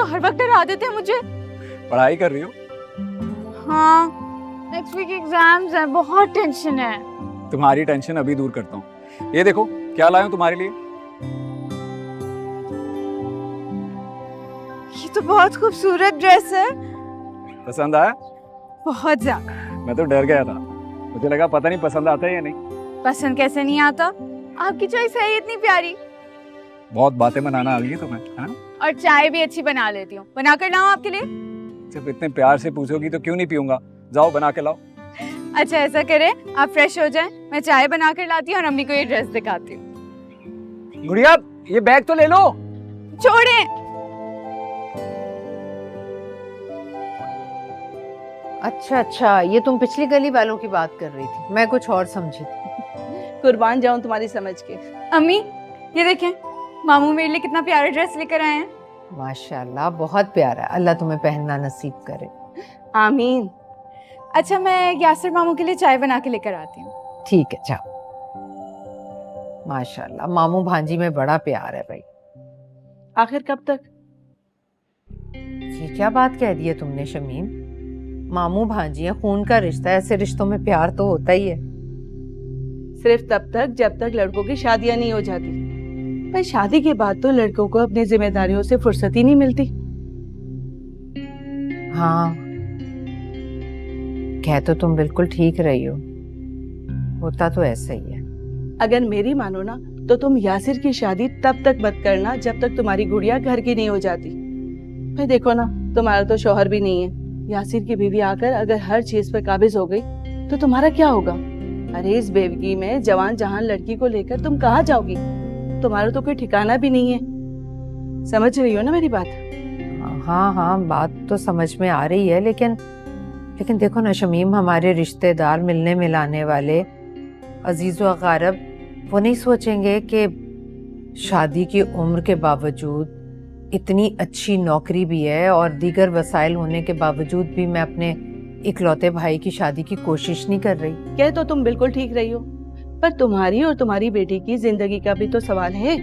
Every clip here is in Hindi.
तो हर वक्त डरा देते हैं मुझे। पढ़ाई कर रही हो? हाँ, नेक्स्ट वीक एग्जाम्स हैं, बहुत टेंशन है। तुम्हारी टेंशन अभी दूर करता हूँ। ये देखो क्या लाया हूँ तुम्हारे लिए। ये तो बहुत खूबसूरत ड्रेस है। पसंद आया? बहुत ज्यादा। मैं तो डर गया था, मुझे लगा पता नहीं पसंद आता है या नहीं। पसंद कैसे नहीं आता, आपकी चॉइस है ही इतनी प्यारी। बहुत बातें बनाना आ गई है तुम्हें, हाँ? और चाय भी अच्छी बना लेती हूँ, बना कर लाऊं आपके लिए? जब इतने प्यार से पूछोगी तो क्यों नहीं पीऊंगा। जाओ बना के लाओ। अच्छा ऐसा करें, आप फ्रेश हो जाएं, मैं चाय बना कर लाती हूँ और अम्मी को ये ड्रेस दिखाती हूँ। गुड़िया ये बैग तो ले लो। छोड़ें। अच्छा, ये तुम पिछली गली वालों की बात कर रही थी, मैं कुछ और समझी थी। कुर्बान जाऊं तुम्हारी समझ के। अम्मी ये देखें, मामू मेरे लिए कितना प्यारा ड्रेस लेकर आए हैं। माशाल्लाह बहुत प्यारा, अल्लाह तुम्हें पहनना नसीब करे। आमीन। अच्छा मैं यासिर मामू के लिए चाय बना के लेकर आती हूँ। ठीक है जाओ। माशाल्लाह मामू भांजी में बड़ा प्यार है भाई। आखिर कब तक? ये क्या बात कह दी है तुमने शमीम? मामू भांजी है, खून का रिश्ता है, ऐसे रिश्तों में प्यार तो होता ही है। सिर्फ तब तक जब तक लड़कों की शादियां नहीं हो जाती। पर शादी के बाद तो लड़कों को अपनी जिम्मेदारियों से फुर्सत ही नहीं मिलती। हाँ कह तो तुम बिल्कुल ठीक रही हो, होता तो ऐसा ही है। अगर मेरी मानो ना तो तुम यासिर की शादी तब तक मत करना जब तक तुम्हारी गुड़िया घर की नहीं हो जाती। भाई देखो ना, तुम्हारा तो शौहर भी नहीं है। यासिर की बीवी आकर अगर हर चीज पर काबिज हो गई तो तुम्हारा क्या होगा? अरे इस बेवगी में जवान जहान लड़की को लेकर तुम कहाँ जाओगी? तुम्हारा तो कोई ठिकाना भी नहीं है। समझ रही हो ना मेरी बात? हाँ बात तो समझ में आ रही है, लेकिन देखो ना शमीम, हमारे रिश्तेदार मिलने मिलाने वाले अजीज़ व अक़ारब वो नहीं सोचेंगे कि शादी की उम्र के बावजूद इतनी अच्छी नौकरी भी है और दीगर वसाइल होने के बावजूद भी मैं अपने इकलौते भाई की शादी की कोशिश नहीं कर रही। कह तो तुम बिल्कुल ठीक रही हो, पर तुम्हारी और तुम्हारी बेटी की जिंदगी का भी तो सवाल है।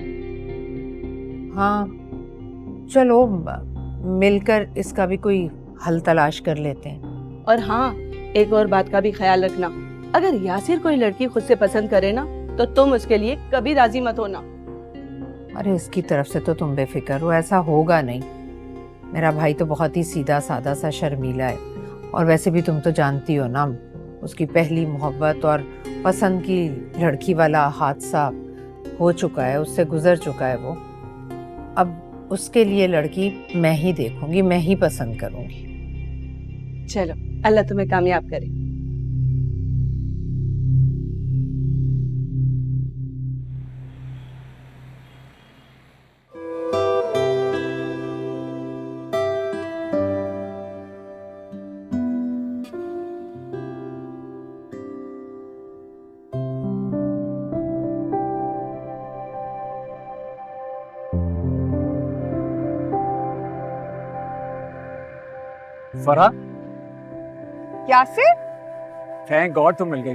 हाँ चलो मिलकर इसका भी कोई हल तलाश कर लेते हैं। और हाँ, एक और बात का भी ख्याल रखना, अगर यासिर कोई लड़की खुद से पसंद करे ना तो तुम उसके लिए कभी राजी मत होना। अरे इसकी तरफ से तो तुम बेफिक्र हो, ऐसा होगा नहीं। मेरा भाई तो बहुत ही सीधा सादा सा शर्मीला है, और वैसे भी तुम तो जानती हो ना, उसकी पहली मोहब्बत और पसंद की लड़की वाला हादसा हो चुका है, उससे गुजर चुका है वो। अब उसके लिए लड़की मैं ही देखूंगी, मैं ही पसंद करूंगी। चलो अल्लाह तुम्हें कामयाब करे। फरहा, यासिर? थैंक गॉड तुम मिल गई।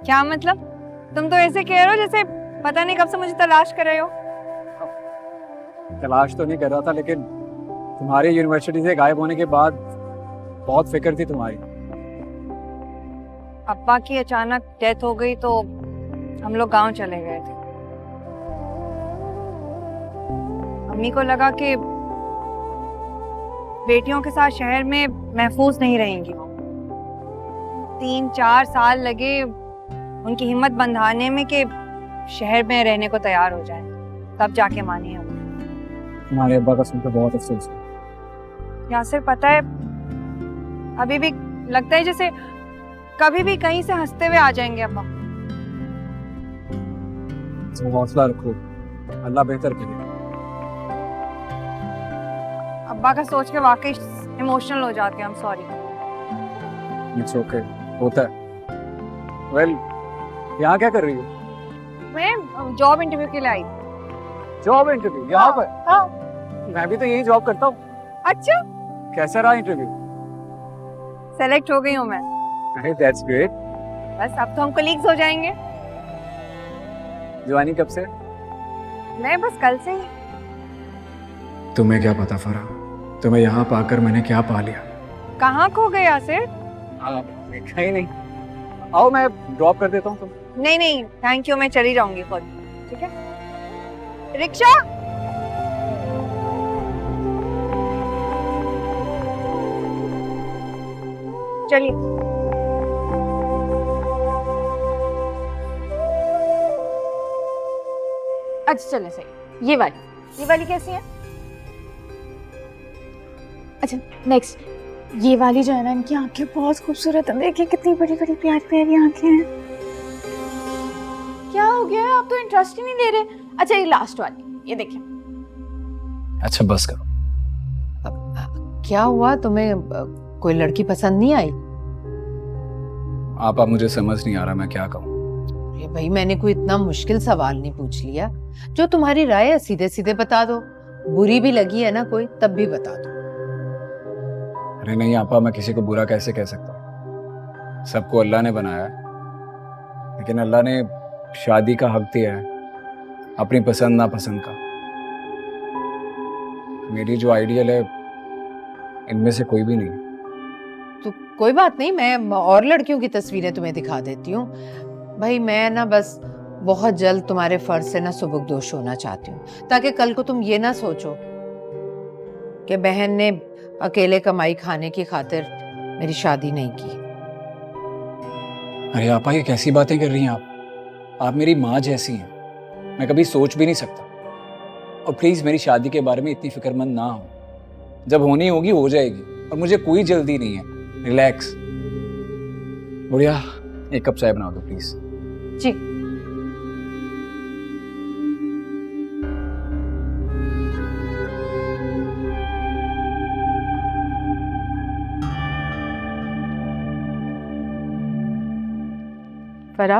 क्या मतलब? तुम तो ऐसे कह रहे हो जैसे पता नहीं कब से मुझे तलाश कर रहे हो। तलाश तो नहीं कर रहा था, लेकिन तुम्हारे यूनिवर्सिटी से गायब होने के बाद बहुत फिक्र थी तुम्हारी। अब्बा की अचानक डेथ हो गई तो हम लोग गांव चले गए थे। अम्मी को लगा कि बेटियों के साथ शहर में महफूज नहीं रहेंगी। 3-4 साल लगे उनकी हिम्मत बंधाने में कि शहर में रहने को तैयार हो जाए, तब जाके मानी हम। तुम्हारे अब्बा का सुनकर बहुत अफसोस है। यासिर पता है, अभी भी लगता है जैसे कभी भी कहीं से हंसते हुए आ जाएंगे अब्बा। तो हौसला रखो, अल्लाह बेहतर करे। अब्बा का सोच के वाकई इमोशनल हो जाते हैं। I'm sorry। इट्स ओके, होता है। वेल, यहाँ क्या कर रही हो? मैं जॉब इंटरव्यू के लिए आई। जॉब इंटरव्यू यहाँ पर? हाँ। मैं भी तो यही जॉब करता हूँ। अच्छा, कैसा रहा इंटरव्यू? सेलेक्ट हो गई हूँ मैं। That's great. बस अब तो हम कलीग्स हो जाएंगे। ज्वाइनिंग कब से? मैं बस कल से ही। तुम्हें क्या पता फरा, तुम्हें यहाँ पाकर मैंने क्या पा लिया। कहाँ खो गए यासिर? देखा ही नहीं। आओ मैं ड्रॉप कर देता हूँ तुम। नहीं नहीं थैंक यू, मैं चली जाऊंगी खुद। ठीक है, रिक्शा। चलिए। अच्छा चले सही, ये वाली कैसी है? अच्छा नेक्स्ट, ये वाली जो है ना, इनकी आंखें बहुत खूबसूरत हैं, देखिए कितनी बड़ी बड़ी प्यारी प्यारी आंखें हैं। क्या हो गया, आप तो इंटरेस्ट ही नहीं ले रहे। अच्छा ये लास्ट वाली, ये देखिए। अच्छा बस करो। क्या हुआ तुम्हें, कोई लड़की पसंद नहीं आई? आप मुझे समझ नहीं आ रहा मैं क्या कहूँ। ये भाई मैंने कोई इतना मुश्किल सवाल नहीं पूछ लिया। जो तुम्हारी राय है सीधे सीधे बता दो। बुरी भी लगी है ना कोई, तब भी बता दो। अरे नहीं आपा, मैं किसी को बुरा कैसे कह सकता हूँ। सबको अल्लाह ने बनाया है, लेकिन अल्लाह ने शादी का हक दिया है, अपनी पसंद नापसंद का। मेरी जो आइडियल है इनमें से कोई भी नहीं। तो कोई बात नहीं, मैं और लड़कियों की तस्वीरें तुम्हें दिखा देती हूँ। भाई मैं ना बस बहुत जल्द तुम्हारे फर्ज से ना सुबुकदोश होना चाहती हूँ, ताकि कल को तुम ये ना सोचो कि बहन ने अकेले कमाई खाने की खातिर मेरी शादी नहीं की। अरे आपा ये कैसी बातें कर रही हैं आप मेरी माँ जैसी हैं, मैं कभी सोच भी नहीं सकता। और प्लीज मेरी शादी के बारे में इतनी फिक्रमंद ना हो। जब होनी होगी हो जाएगी, और मुझे कोई जल्दी नहीं है। रिलैक्स। बुढ़िया एक कप चाय बना दो प्लीज। जी। फरा,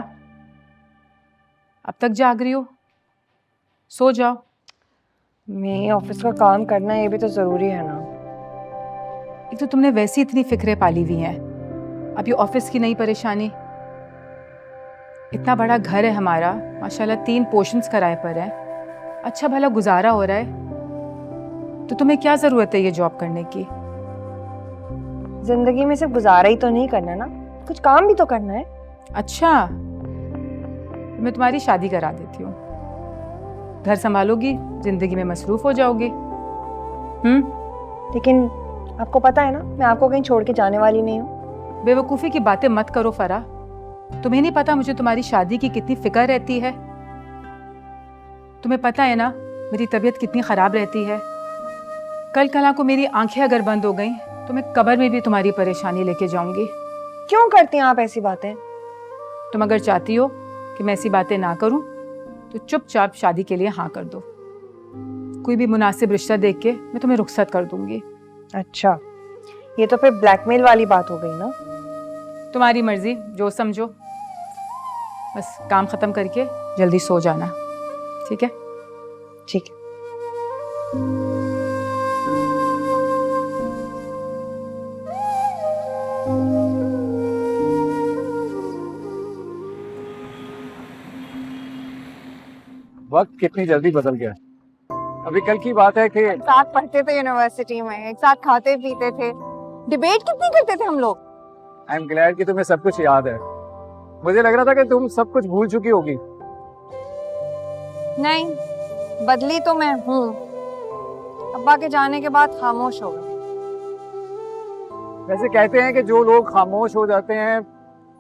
अब तक जाग रही हो? सो जाओ। मैं ऑफिस का काम करना ये भी तो जरूरी है ना। एक तो तुमने वैसी इतनी फिक्रें पाली हुई हैं, अब ये ऑफिस की नई परेशानी। इतना बड़ा घर है हमारा, माशाल्लाह 3 पोर्शंस किराए पर है, अच्छा भला गुजारा हो रहा है। तो तुम्हें क्या जरूरत है ये जॉब करने की? जिंदगी में सिर्फ गुजारा ही तो नहीं करना ना, कुछ काम भी तो करना है। अच्छा, मैं तुम्हारी शादी करा देती हूँ, घर संभालोगी, जिंदगी में मसरूफ हो जाओगी। लेकिन आपको पता है ना मैं आपको कहीं छोड़ के जाने वाली नहीं हूँ। बेवकूफ़ी की बातें मत करो फरा, तुम्हें नहीं पता मुझे तुम्हारी शादी की कितनी फिक्र रहती है। तुम्हें पता है ना मेरी तबीयत कितनी ख़राब रहती है। कल कला को मेरी आंखें अगर बंद हो गई तो मैं कब्र में भी तुम्हारी परेशानी लेके जाऊंगी। क्यों करती हैं आप ऐसी बातें? तुम अगर चाहती हो कि मैं ऐसी बातें ना करूं तो चुपचाप शादी के लिए हाँ कर दो। कोई भी मुनासिब रिश्ता देख के मैं तुम्हें रुखसत कर दूंगी। अच्छा, ये तो फिर ब्लैकमेल वाली बात हो गई ना। तुम्हारी मर्जी, जो समझो। बस काम खत्म करके जल्दी सो जाना, ठीक है? ठीक है। वक्त कितनी जल्दी बदल गया। अभी कल की बात है कि साथ पढ़ते थे यूनिवर्सिटी में, एक साथ खाते पीते थे, डिबेट कितनी करते थे हम लोग। आई एम ग्लैड कि तुम्हें सब कुछ याद है। मुझे लग रहा था कि तुम सब कुछ भूल चुकी होगी। नहीं, बदली तो मैं हूँ। अब्बा के जाने के बाद खामोश हो गई। वैसे कहते हैं कि जो लोग खामोश हो जाते हैं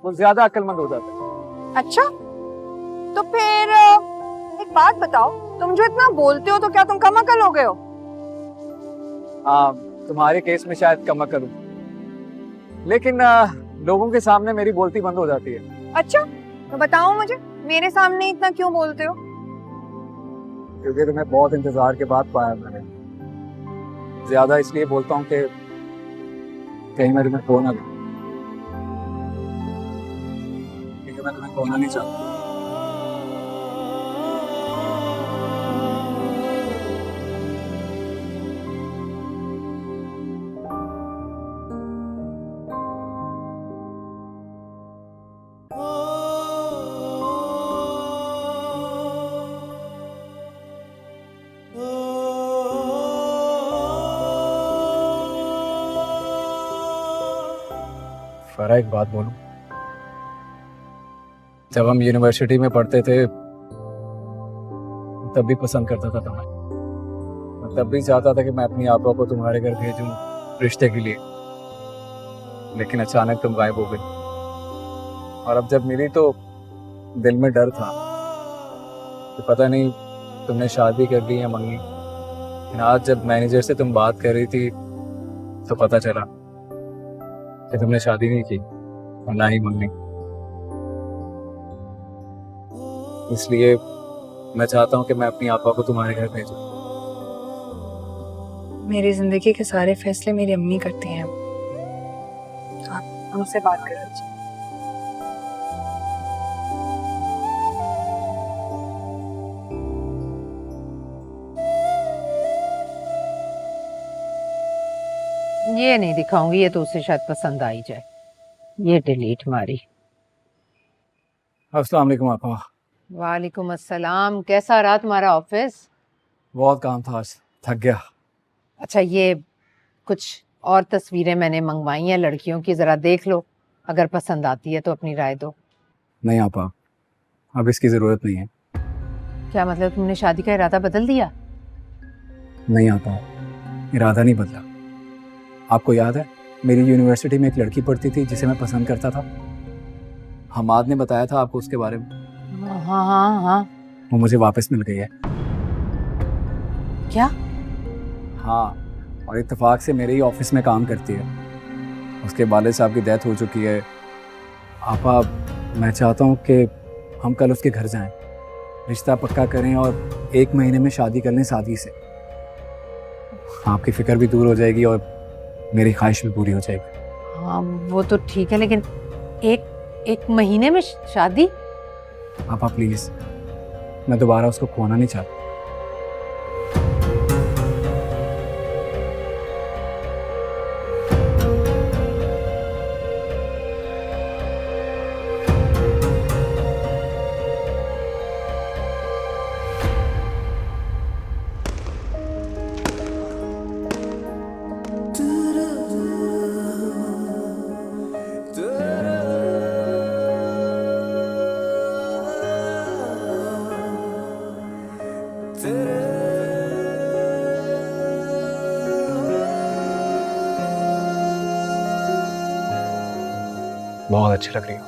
वो ज्यादा अक्लमंद हो जाते हैं। अच्छा, तो फिर एक बात बताओ, तुम जो इतना बोलते हो तो क्या तुम कम अकल हो गए हो? हाँ, तुम्हारे केस में शायद कम अकल हूं, लेकिन लोगों के सामने मेरी बोलती बंद हो जाती है। अच्छा, तो बताओ मुझे, मेरे सामने इतना क्यों बोलते हो? क्योंकि तुम्हें बहुत इंतजार के बाद पाया मैंने। ज्यादा इसलिए बोलता हूँ कि कहीं मैं तुम्हें खो ना दूं, क्योंकि मैं तुम्हें खोना नहीं चाहता। फरा एक बात बोलूं, जब हम यूनिवर्सिटी में पढ़ते थे तब भी पसंद करता था तुम्हें। मैं तब भी चाहता था कि मैं अपनी आपा को तुम्हारे घर भेजूं रिश्ते के लिए, लेकिन अचानक तुम गायब हो गई। और अब जब मिली तो दिल में डर था कि पता नहीं तुमने शादी कर ली या मंगी। लेकिन आज जब मैनेजर से तुम बात कर रही थी तो पता चला कि तुमने शादी नहीं की और ना ही मंगी। इसलिए मैं चाहता हूँ कि मैं अपनी आपा को तुम्हारे घर भेजूं। मेरी जिंदगी के सारे फैसले मेरी अम्मी करती हैं। आप उनसे बात कर लीजिए। ये नहीं दिखाऊंगी, ये तो उसे शायद पसंद आ ही जाए। ये डिलीट मारी। अस्सलाम वालेकुम आपा। वालेकुम अस्सलाम। कैसा रहा तुम्हारा ऑफिस? बहुत काम था आज, थक गया। अच्छा, ये कुछ और तस्वीरें मैंने मंगवाई हैं लड़कियों की, जरा देख लो, अगर पसंद आती है तो अपनी राय दो। नहीं आपा, अब इसकी ज़रूरत नहीं है। क्या मतलब, तुमने शादी का इरादा बदल दिया? नहीं आपा, इरादा नहीं बदला। आपको याद है मेरी यूनिवर्सिटी में एक लड़की पढ़ती थी जिसे मैं पसंद करता था? हमाद ने बताया था आपको उसके बारे में। हाँ हाँ हाँ। वो मुझे वापस मिल गई है। क्या? हाँ, और इत्तेफाक से मेरे ही ऑफिस में काम करती है। उसके वालिद साहब की डेथ हो चुकी है। आपा, मैं चाहता हूँ कि हम कल उसके घर जाएं, रिश्ता पक्का करें और 1 महीने में शादी कर लें सादी से। आपकी फिक्र भी दूर हो जाएगी और मेरी ख्वाहिश भी पूरी हो जाएगी। हाँ वो तो ठीक है, लेकिन एक महीने में शादी? आपा प्लीज़, मैं दोबारा उसको खोना नहीं चाहता। बहुत अच्छी लग रही हो।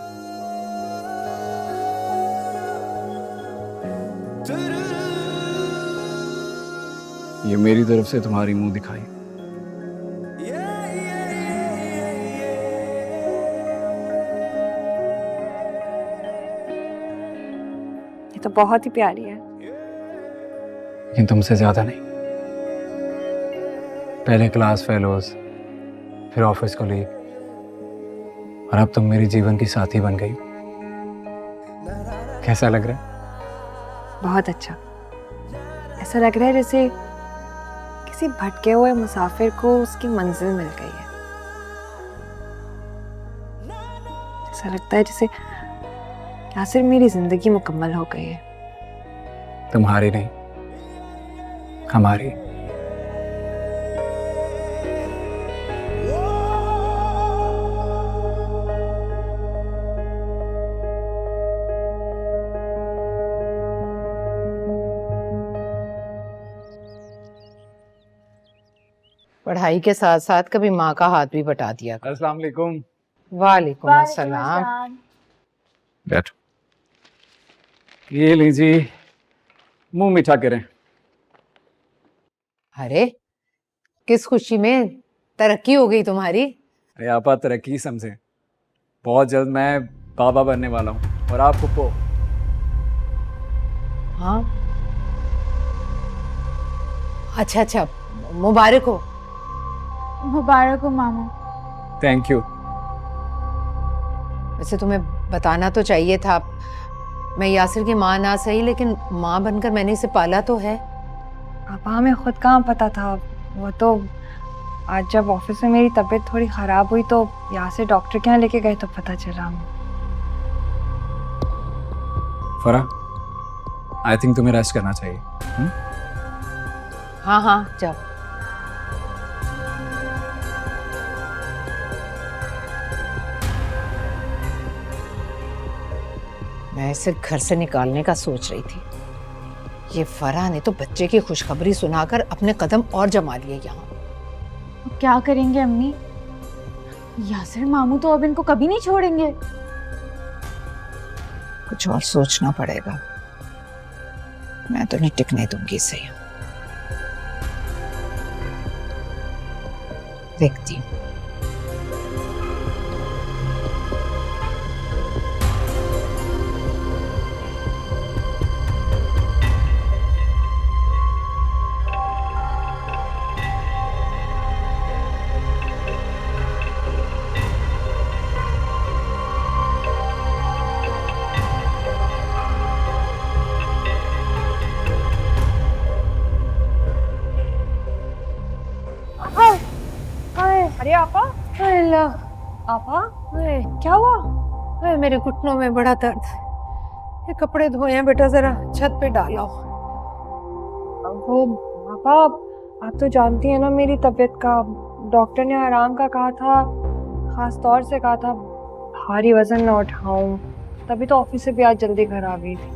ये मेरी तरफ से तुम्हारी मुंह दिखाई। ये तो बहुत ही प्यारी है। लेकिन तुमसे ज्यादा नहीं। पहले क्लास फेलोज, फिर ऑफिस कोलीग, और अब तुम मेरी जीवन की साथी बन गई। कैसा लग रहा है? बहुत अच्छा। ऐसा लग रहा है जैसे किसी भटके हुए मुसाफिर को उसकी मंजिल मिल गई है। ऐसा लगता है जैसे यासिर मेरी जिंदगी मुकम्मल हो गई है। तुम्हारी नहीं, हमारी। पढ़ाई के साथ साथ कभी माँ का हाथ भी बटा दिया करो। अस्सलाम वालेकुम। वालेकुम अस्सलाम। बैठो। ये लीजिए, मुंह मीठा करें। अरे, किस खुशी में तरक्की हो गई तुम्हारी? अरे आपा, तरक्की समझे, बहुत जल्द मैं बाबा बनने वाला हूँ और आप फुप्पो। हाँ, अच्छा अच्छा, मुबारक हो। मुबारक हो मामा। Thank you. वैसे तुम्हें बताना तो चाहिए था, मैं यासिर की माँ ना सही, लेकिन माँ बनकर मैंने इसे पाला तो है। पापा, हमें खुद कहाँ पता था। वो तो आज जब ऑफिस में मेरी तबीयत थोड़ी ख़राब हुई तो यहाँ से डॉक्टर के यहाँ लेके गए तो पता चला हमें। फरा, आई थिंक तुम्हें रेस्ट करना चाहिए। हाँ हाँ, जाओ। मैं इसे घर से निकालने का सोच रही थी, ये फराह ने तो बच्चे की खुशखबरी सुनाकर अपने कदम और जमा लिए यहाँ। अब क्या करेंगे अम्मी? यासिर मामू तो अब इनको कभी नहीं छोड़ेंगे। कुछ और सोचना पड़ेगा, मैं तो नहीं टिकने दूंगी इसे। देखती हूँ। अरे आपा, अल्लाह, आपा ओए, क्या हुआ? ओए, मेरे घुटनों में बड़ा दर्द। ये कपड़े धोए हैं बेटा, जरा छत पे डालो। वो आपा, आप तो जानती हैं ना मेरी तबीयत का। डॉक्टर ने आराम का कहा था, खास तौर से कहा था भारी वजन न उठाऊं, तभी तो ऑफिस से भी आज जल्दी घर आ गई थी।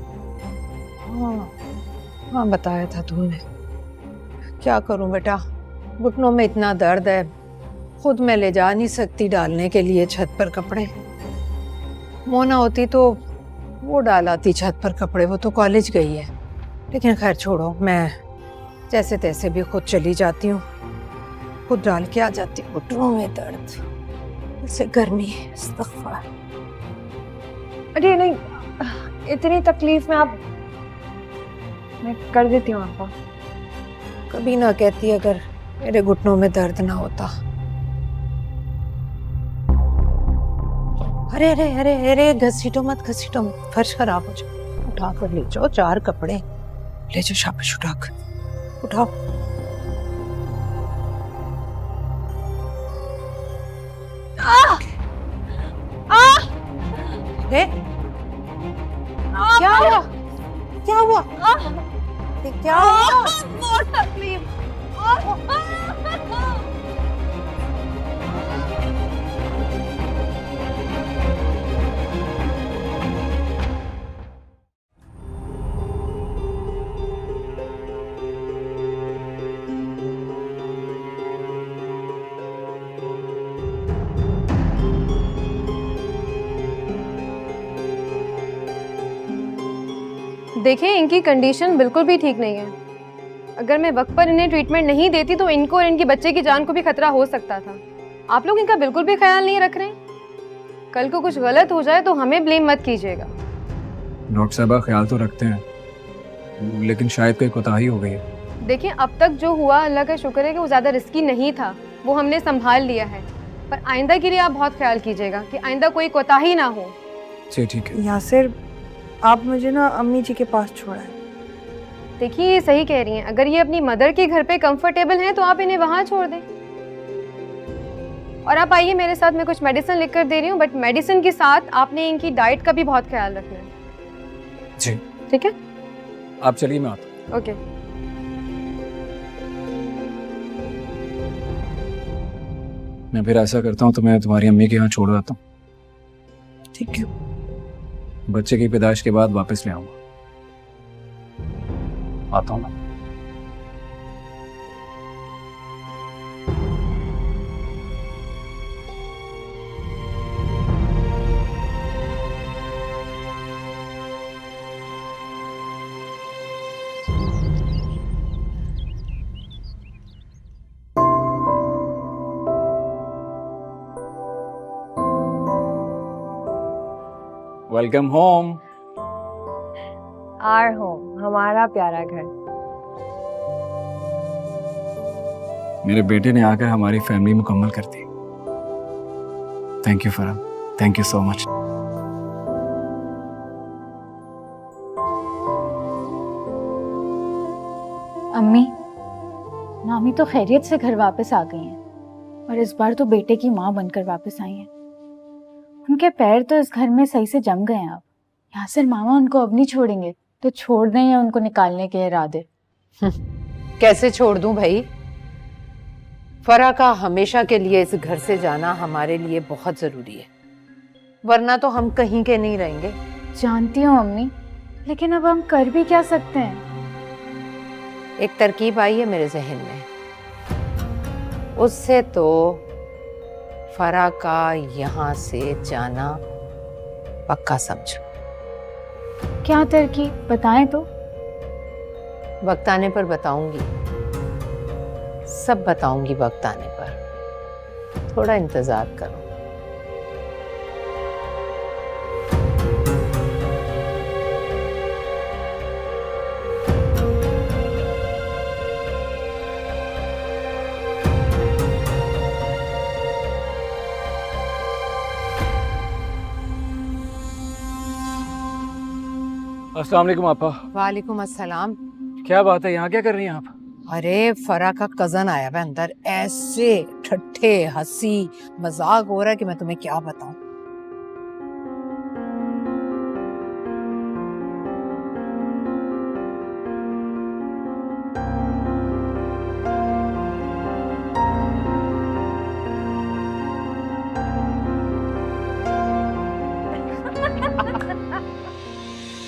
हाँ, बताया था तुमने। क्या करूं बेटा, घुटनों में इतना दर्द है, खुद मैं ले जा नहीं सकती डालने के लिए छत पर कपड़े। मोना होती तो वो डालाती छत पर कपड़े, वो तो कॉलेज गई है। लेकिन खैर छोड़ो, मैं जैसे तैसे भी खुद चली जाती हूँ, खुद डाल के आ जाती हूँ। घुटनों में दर्द, उससे गर्मी, इस्तग़फ़ार। अरे नहीं, इतनी तकलीफ में आप, मैं कर देती हूँ आपा। कभी ना कहती अगर मेरे घुटनों में दर्द ना होता। अरे अरे अरे अरे, घसीटो मत, घसीटो मत, फर्श खराब हो जाए। उठा कर ले जाओ, 4 कपड़े ले जाओ, शाबाश, उठा कर उठाओ। अरे क्या हुआ? क्या हुआ? ये क्या हुआ? बहुत तकलीफ। देखिए, इनकी कंडीशन बिल्कुल भी ठीक नहीं है। अगर मैं वक्त पर इन्हें ट्रीटमेंट नहीं देती तो इनको और इनकी बच्चे की जान को भी खतरा हो सकता था। आप लोग इनका बिल्कुल भी ख्याल नहीं रख रहे हैं। कल को कुछ गलत हो जाए तो हमें ब्लेम मत कीजिएगा। डॉक्टर साहबा ख्याल तो रखते हैं, लेकिन शायद कोई कोताही हो गई है। देखिए, अब तक जो हुआ अल्लाह का शुक्र है कि वो ज़्यादा रिस्की नहीं था, वो हमने संभाल लिया है। पर आइंदा के लिए आप बहुत ख्याल कीजिएगा कि आइंदा कोई कोताही ना हो। जी ठीक है। यासिर, आप मुझे ना अम्मी जी के पास छोड़ा है। देखिए, ये सही कह रही हैं। अगर ये अपनी मदर के घर पे कंफर्टेबल हैं तो आप इन्हें वहाँ छोड़ दें। और आप आइए मेरे साथ, मैं कुछ मेडिसिन लिख कर दे रही हूँ, बट मेडिसिन के साथ आपने इनकी डाइट का भी बहुत ख्याल रखना है। जी ठीक है, आप चलिए, मैं आता हूँ। ओके। मैं फिर ऐसा करता हूँ तो मैं तुम्हारी अम्मी के यहाँ छोड़ जाता हूँ, ठीक है। बच्चे की पैदाइश के बाद वापस ले आऊंगा। आता हूँ मैं। Welcome home. आर होम, हमारा प्यारा घर। मेरे बेटे ने आकर हमारी फैमिली मुकम्मल कर दी। Thank you Farhan, thank you so much. अम्मी, मामी तो खैरियत से घर वापस आ गई हैं और इस बार तो बेटे की माँ बनकर वापस आई हैं। उनके पैर तो इस घर में सही से जम गए हैं। अब यासिर मामा उनको अब नहीं छोड़ेंगे, तो छोड़ दें या उनको निकालने के इरादे? कैसे छोड़ दूं भाई? फरा का हमेशा के लिए इस घर से जाना हमारे लिए बहुत जरूरी है, वरना तो हम कहीं के नहीं रहेंगे। जानती हूँ अम्मी, लेकिन अब हम कर भी क्या सकते हैं? एक तरकीब आई है मेरे जहन में, उससे तो फरा का यहाँ से जाना पक्का समझो। क्या तरकीब, बताएं तो। वक्त आने पर बताऊंगी, सब बताऊंगी वक्त आने पर, थोड़ा इंतजार करो। अस्सलाम वालेकुम आपा। वालेकुम अस्सलाम। क्या बात है, यहाँ क्या कर रही हैं आप? अरे फरा का कजन आया है अंदर, ऐसे ठट्ठे हंसी मजाक हो रहा है कि मैं तुम्हें क्या बताऊं।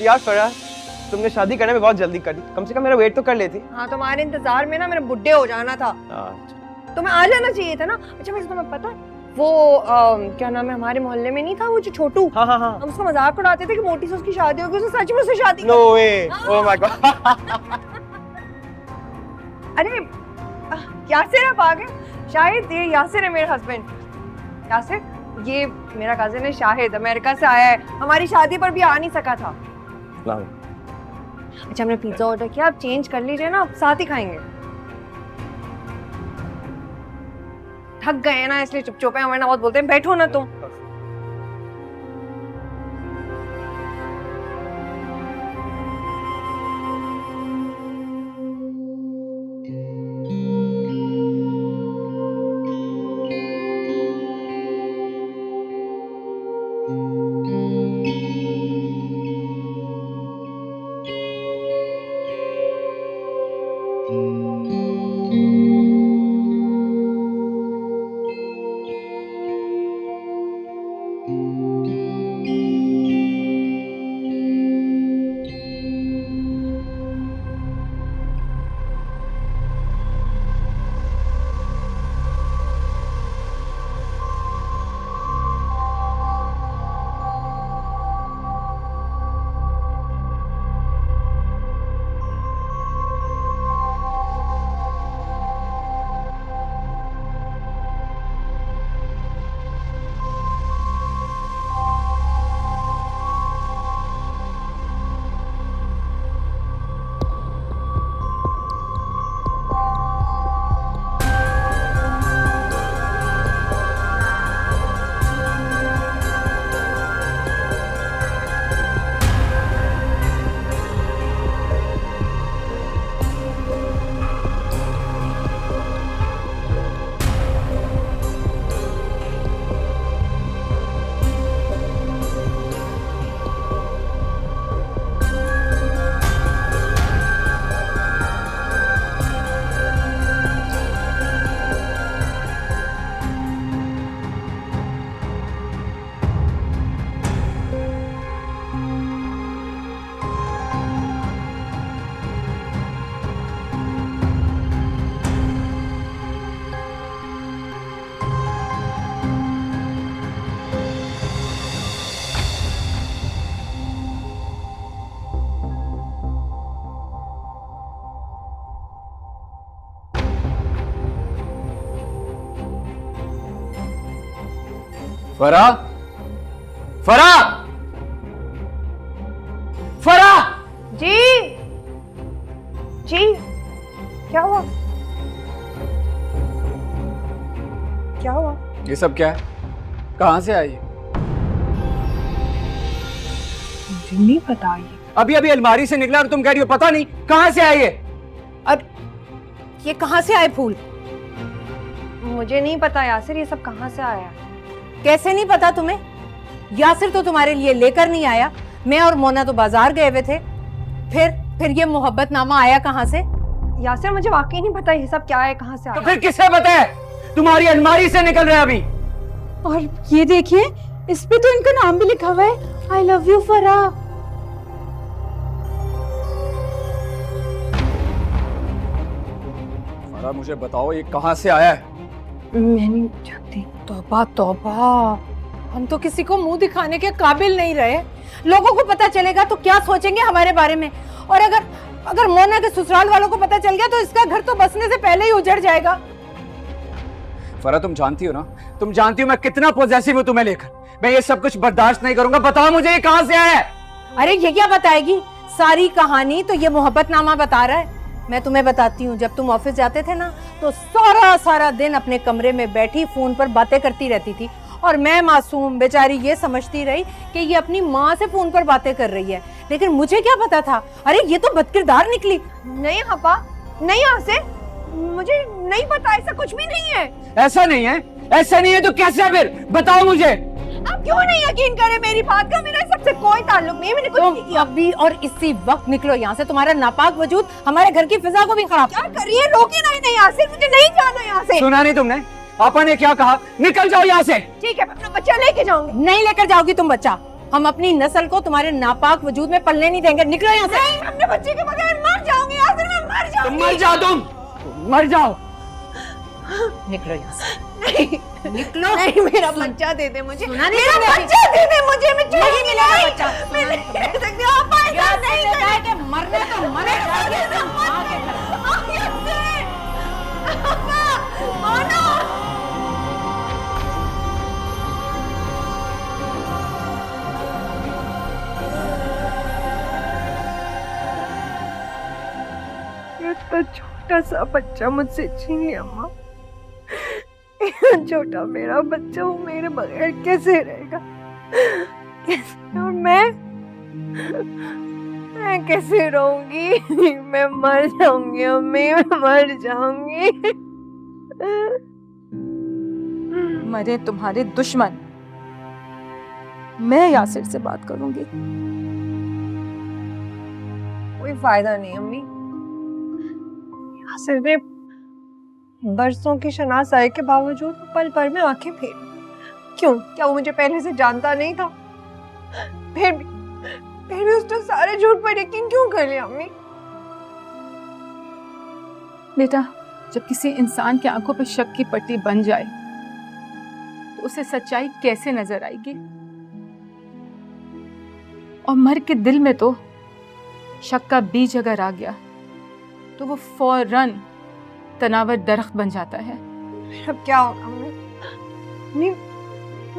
यार फराह, तुमने शादी करने में बहुत जल्दी कर दी, कम से कम मेरा वेट तो कर लेती। हाँ, तुम्हारे इंतजार में ना मेरा बुड्ढे हो जाना था, तुम्हें आ जाना चाहिए था ना। अच्छा वैसे तुम्हें पता है वो क्या नाम है, हमारे मोहल्ले में नहीं था वो जो छोटू? हाँ हाँ हाँ। हम उसका मजाक उड़ाते थे कि मोटी से उसकी शादी होगी, उसने सच में उससे शादी no way, oh my god. अरे यासिर आप आ गए? शाहिद, ये यासिर है मेरा हस्बैंड। यासिर, ये मेरा कजिन है शाहिद, अमेरिका से आया है, हमारी शादी पर भी आ नहीं सका था। अच्छा हमने पिज्जा ऑर्डर किया, आप चेंज कर लीजिए ना, आप साथ ही खाएंगे। थक गए हैं ना इसलिए चुप चुप है, हमारे बहुत बोलते हैं बैठो ना तुम। फरा, फरा, फरा। जी जी, क्या हुआ? क्या हुआ? ये सब क्या है? कहाँ से आई? मुझे नहीं पता। ये अभी अभी अलमारी से निकला और तुम कह रही हो पता नहीं, कहाँ से आई है? और ये कहाँ से आए फूल? मुझे नहीं पता यासिर, ये सब कहाँ से आया? कैसे नहीं पता तुम्हें? यासिर तो तुम्हारे लिए लेकर नहीं आया, मैं और मोना तो बाजार गए हुए थे। फिर ये मोहब्बतनामा आया कहाँ से? यासिर मुझे वाकई नहीं पता ये सब क्या है, कहाँ से आया। तो फिर किससे पता है? तुम्हारी अलमारी से निकल रहा है अभी। और ये देखिए, इस पे तो इनका नाम भी लिखा हुआ है आई लव यू फरा। फरा मुझे बताओ ये कहाँ से आया है? मैं नहीं जानती। तौबा तौबा, हम तो किसी को मुंह दिखाने के काबिल नहीं रहे। लोगों को पता चलेगा तो क्या सोचेंगे हमारे बारे में। और अगर मोना के ससुराल वालों को पता चल गया तो इसका घर तो बसने से पहले ही उजड़ जाएगा। फरा तुम जानती हो ना, तुम जानती हो मैं कितना पॉजेसिव हूँ तुम्हें लेकर। मैं ये सब कुछ बर्दाश्त नहीं करूंगा। बताओ मुझे ये कहाँ से आया है? अरे ये क्या बताएगी सारी कहानी, तो ये मोहब्बतनामा बता रहा है। मैं तुम्हें बताती हूँ, जब तुम ऑफिस जाते थे ना तो सारा दिन अपने कमरे में बैठी फोन पर बातें करती रहती थी, और मैं मासूम बेचारी ये समझती रही कि ये अपनी माँ से फोन पर बातें कर रही है। लेकिन मुझे क्या पता था, अरे ये तो बदकिरदार निकली। नहीं हपा, नहीं यहाँ से, मुझे नहीं पता, ऐसा कुछ भी नहीं है। ऐसा नहीं है? ऐसा नहीं है तो कैसे है फिर? बताओ मुझे। आप क्यों नहीं यकीन करें मेरी बात का? मेरा सबसे कोई ताल्लुक नहीं है, मैंने कुछ नहीं किया। अभी और इसी वक्त निकलो यहाँ से। तुम्हारा नापाक वजूद हमारे घर की फिजा को भी खराब। क्या कर रही है? रोके नहीं, नहीं यहाँ से, मुझे नहीं जाना यहाँ से। सुना नहीं तुमने? पापा ने क्या कहा? निकल जाओ यहाँ से। ठीक है, मैं अपना बच्चा लेके जाऊंगी। नहीं लेकर जाओगी तुम बच्चा। हम अपनी नस्ल को तुम्हारे नापाक वजूद में पलने नहीं देंगे। निकलो यहाँ से। नहीं, मैं अपने बच्चे के बगैर मर जाऊंगी यहाँ से, मैं मर जाऊंगी। तुम मर जाओ, तुम मर जाओ। निकलो यहाँ से। नहीं, निकलो। नहीं, मेरा बच्चा दे दे मुझे। सुना नहीं मेरा तुमने? बच्चा दे दे मुझे, मैं नहीं मिलेगा बच्चा। मैं नहीं दे सकती। आप ऐसा नहीं करें। कि मरने तो मरे जाओगे तुम माँ के घर। मानो। इतना छोटा सा बच्चा मुझसे छीन लिया माँ। छोटा मेरा बच्चा, वो मेरे बगैर कैसे रहेगा? कैसे? और मैं कैसे रहूंगी? मैं मर जाऊंगी अम्मी, मैं मर जाऊंगी। मरे तुम्हारे दुश्मन। मैं यासिर से बात करूंगी। कोई फायदा नहीं अम्मी। यासिर ने बरसों की शनासाई के बावजूद पल भर में आंखें फेरी। क्यों? क्या वो मुझे पहले से जानता नहीं था? फिर भी उसने सारे झूठ पर यकीन क्यों कर लिया अम्मी? बेटा, जब किसी इंसान की आंखों पर शक की पट्टी बन जाए तो उसे सच्चाई कैसे नजर आएगी? और मर के दिल में तो शक का बीज अगर आ गया तो वो फौरन तनावर दरख्त बन जाता है। अब क्या होगा अम्मी?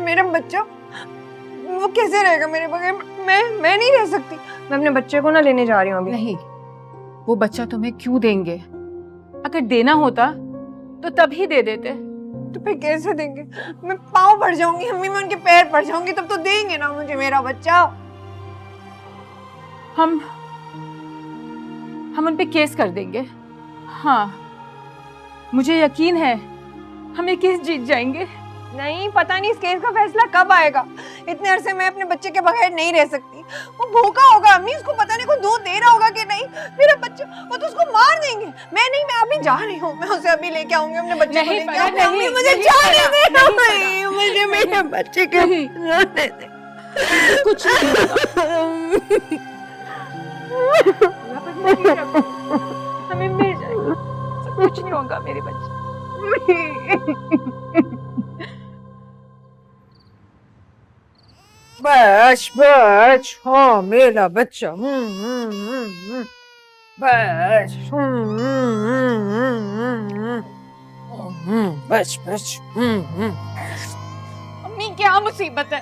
मेरा बच्चा वो कैसे रहेगा मेरे बगैर? मैं नहीं रह सकती। मैं अपने बच्चे को ना लेने जा रही हूँ अभी। नहीं, वो बच्चा तुम्हें क्यों देंगे? अगर देना होता तो तभी दे देते। तो फिर कैसे देंगे? मैं पाँव पड़ जाऊंगी अम्मी, मैं उनके पैर पड़ जाऊंगी, तब तो देंगे ना मुझे मेरा बच्चा। हम उन पे केस कर देंगे। हाँ, मुझे यकीन है हम ये केस जीत जाएंगे। नहीं, पता नहीं इस केस का फैसला कब आएगा। इतने अरसे मैं अपने बच्चे के बगैर नहीं रह सकती। वो भूखा होगा अम्मी, उसको पता नहीं कोई दूध दे रहा होगा कि नहीं। मेरा बच्चा, वो तो उसको मार देंगे। मैं अभी जा रही हूँ, मैं उसे अभी लेके आऊंगी, अपने बच्चे को लेके आऊंगी। अम्मी, मुझे जाने दे, मुझे मेरे बच्चे के जाने दे। कुछ हमें मिल जाएगा, कुछ नहीं होगा मेरे बच्चे। बस बस, हाँ मेरा बच्चा। बस बस बस। अम्मी क्या मुसीबत है?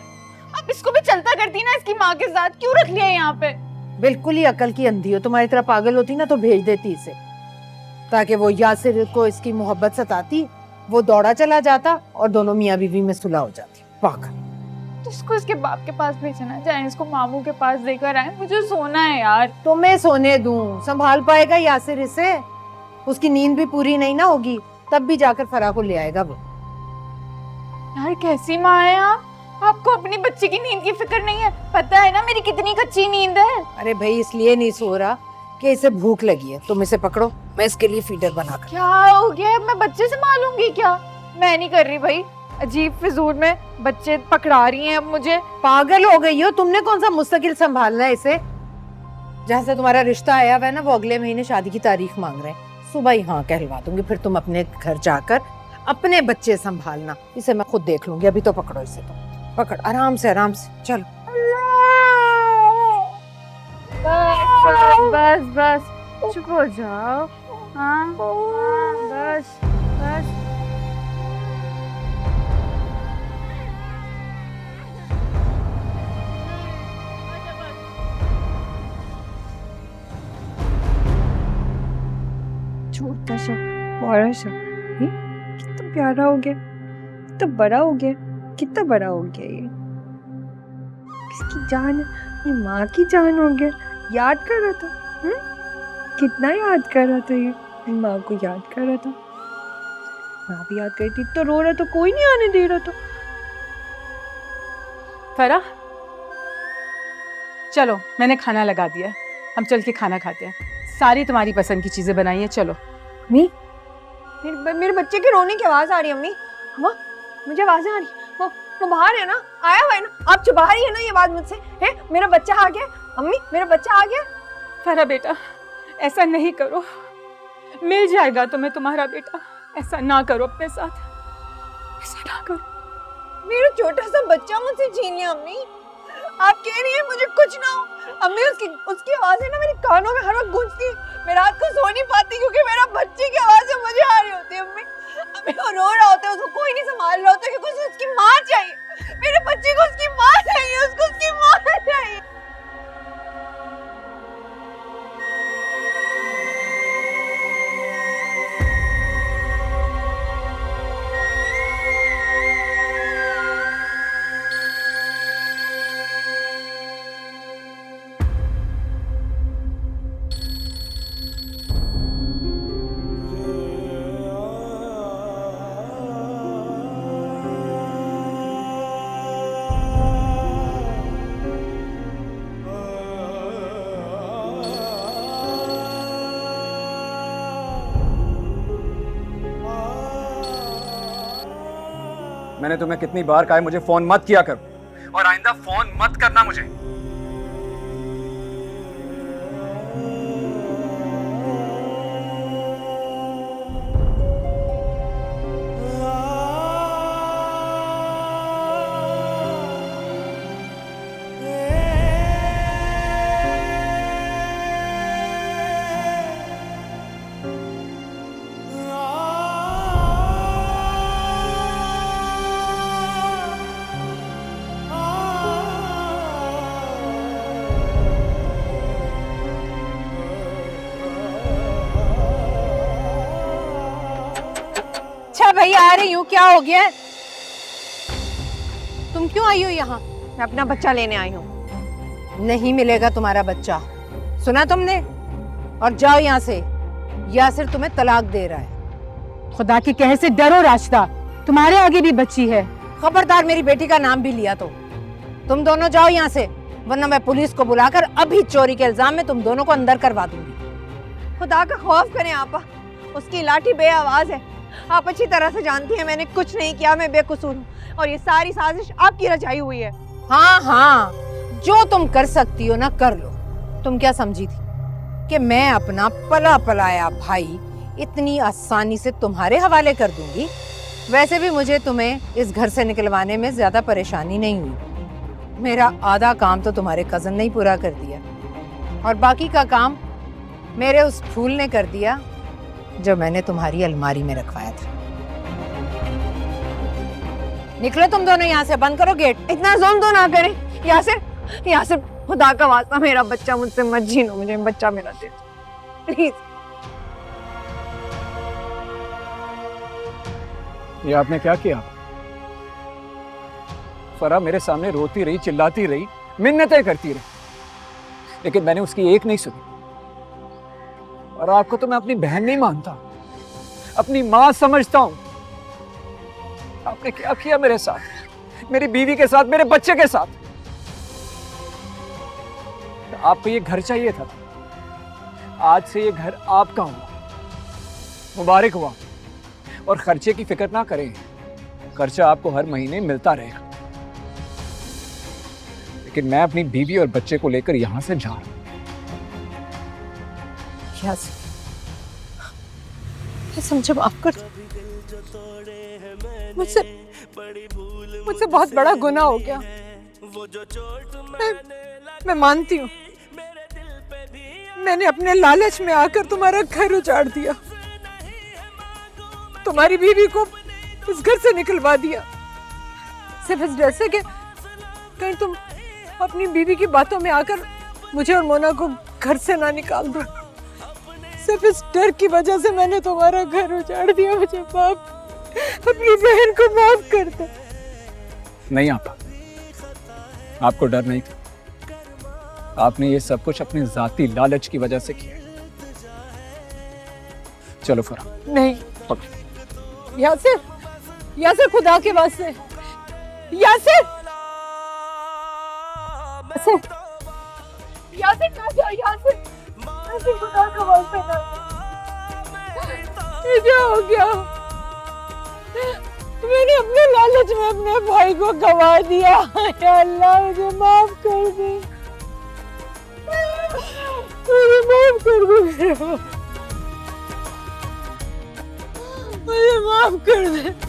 आप इसको भी चलता करती ना इसकी माँ के साथ, क्यों रख लिया यहाँ पे? बिल्कुल ही अकल की अंधी हो। तुम्हारी तरह पागल होती ना तो भेज देती इसे, ताकि वो यासिर को इसकी मोहब्बत सताती, वो दौड़ा चला जाता और दोनों मियाँ बीवी में सुलह हो जाती। पागल। तो इसको इसके बाप के पास भेजना चाहे, इसको मामू के पास देकर आए। मुझे सोना है यार। तो मैं सोने दूं? संभाल पाएगा यासिर इसे? उसकी नींद भी पूरी नहीं ना होगी, तब भी जाकर फराह को ले आएगा वो। यार कैसी माँ है आप? आपको अपनी बच्ची की नींद की फिक्र नहीं है? पता है ना मेरी कितनी कच्ची नींद है। अरे भाई इसलिए नहीं सो रहा कि इसे भूख लगी है। तुम इसे पकड़ो, मैं इसके लिए फीडर बना कर। क्या हो गया? मैं बच्चे संभालूंगी क्या? मैं नहीं कर रही भाई, अजीब फिजूल में बच्चे पकड़ा रही हैं अब मुझे। पागल हो गई हो? तुमने कौन सा मुस्तकिल संभालना है इसे? जहाँ से तुम्हारा रिश्ता आया हुआ है ना, वो अगले महीने शादी की तारीख मांग रहे हैं। सुबह ही हाँ कहलवा दूंगी, फिर तुम अपने घर जाकर अपने बच्चे संभालना। इसे मैं खुद देख लूंगी, अभी तो पकड़ो इसे, तो पकड़ आराम से चलो। बस बस चुप हो जाओ। हाँ बस बस। छोटा सा बड़ा सा, कितना प्यारा हो गया, कितना बड़ा हो गया, कितना बड़ा हो गया ये। किसकी जान है? ये माँ की जान हो गया। याद कर रहा था, कितना याद कर रहा था ये, माँ को याद कर रहा था। माँ भी याद कर रही थी, तो रो रहा था, कोई नहीं आने दे रहा था। फरा, चलो मैंने खाना लगा दिया है, हम चल के खाना खाते हैं। सारी तुम्हारी पसंद की चीजें बनाई हैं, चलो। अम्मी, मेरे बच्चे के रोने की आवाज आ रही है। अम्मी, हाँ मुझे आवाजें आ रही। वो बाहर है ना, आया हुआ है ना, आप छुपा रही है ना ये बात मुझसे? है मेरा बच्चा आ गया। अम्मी मेरा बच्चा आ गया। फरा बेटा, ऐसा नहीं करो, मिल जाएगा तुम्हें तुम्हारा बेटा। ऐसा ना करो अपने साथ, ऐसा ना करो। मेरा छोटा सा बच्चा मुझसे छीन लिया। अम्मी आप कह रही हैं मुझे कुछ ना हो। अम्मी उसकी आवाजें ना मेरे कानों में हर वक्त गूंजती है। मैं रात को सो नहीं पाती क्योंकि मेरा बच्चे की आवाजें मुझे आ रही होती है। अम्मी वो रो रहा होता है, उसको कोई नहीं संभाल रहा होता क्योंकि उसे उसकी माँ चाहिए। मेरे बच्चे को उसकी माँ चाहिए, उसको उसकी माँ चाहिए। मैंने तुम्हें कितनी बार कहा है मुझे फोन मत किया करो, और आइंदा फोन मत करना मुझे। भैया आ रही हूँ, क्या हो गया? तुम क्यों आई हो यहाँ? मैं अपना बच्चा लेने आई हूँ। नहीं मिलेगा तुम्हारा बच्चा, सुना तुमने? और जाओ यहाँ से, यासिर तुम्हें तलाक दे रहा है। खुदा की कहे से डरो राशिदा, तुम्हारे आगे भी बच्ची है। खबरदार मेरी बेटी का नाम भी लिया तो तुम दोनों जाओ यहाँ से, वरना मैं पुलिस को बुलाकर अभी चोरी के इल्जाम में तुम दोनों को अंदर करवा दूंगी। खुदा का खौफ करें आपा, उसकी लाठी बेआवाज है। आप अच्छी तरह से जानती हैं मैंने कुछ नहीं किया, मैं बेकसूर हूँ और ये सारी साजिश आपकी रचाई हुई है। हाँ हाँ, जो तुम कर सकती हो ना कर लो। तुम क्या समझी थी कि मैं अपना पला पलाया भाई इतनी आसानी से तुम्हारे हवाले कर दूंगी? वैसे भी मुझे तुम्हें इस घर से निकलवाने में ज्यादा परेशानी नहीं हुई। मेरा आधा काम तो तुम्हारे कजन ने ही पूरा कर दिया और बाकी का काम मेरे उस फूल ने कर दिया जो मैंने तुम्हारी अलमारी में रखवाया था। निकलो तुम दोनों यहाँ से, बंद करो गेट। इतना जोम तो ना करें। यासिर खुदा का वास्ता मेरा बच्चा मुझसे मत छीनो, मुझे बच्चा मेरा दे प्लीज। ये आपने क्या किया? फरा मेरे सामने रोती रही, चिल्लाती रही, मिन्नतें करती रही, लेकिन मैंने उसकी एक नहीं सुनी। और आपको तो मैं अपनी बहन नहीं मानता, अपनी मां समझता हूं। आपने क्या किया मेरे साथ, मेरी बीवी के साथ, मेरे बच्चे के साथ? आपको ये घर चाहिए था, आज से ये घर आपका हुआ, मुबारक हुआ। और खर्चे की फिक्र ना करें, खर्चा आपको हर महीने मिलता रहेगा, लेकिन मैं अपनी बीवी और बच्चे को लेकर यहां से जा रहा हूं। समझो, माफ कर दो। मुझसे बहुत बड़ा गुनाह हो गया। मैं मानती हूँ, मैंने अपने लालच में आकर तुम्हारा घर उजाड़ दिया, तुम्हारी बीवी को इस घर से निकलवा दिया, सिर्फ इस डर से कि कहीं तुम अपनी बीवी की बातों में आकर मुझे और मोना को घर से ना निकाल दो। सिर्फ इस डर की वजह से मैंने तुम्हारा घर उजाड़ दिया। मुझे माफ, अपनी बहन को माफ कर दो। नहीं आपा, आपको डर नहीं था, आपने ये सब कुछ अपने जाती लालच की वजह से किया। चलो फरहा। नहीं यासिर, यासिर खुदा के वास्ते, यासिर, यासिर ना जाओ, यासिर, यासिर खुदा का वास्ते ना। ये क्या हो गया? मैंने अपने लालच में अपने भाई को गवा दिया। या अल्लाह, मुझे माफ कर दे, मुझे माफ कर दे, मुझे माफ कर दे।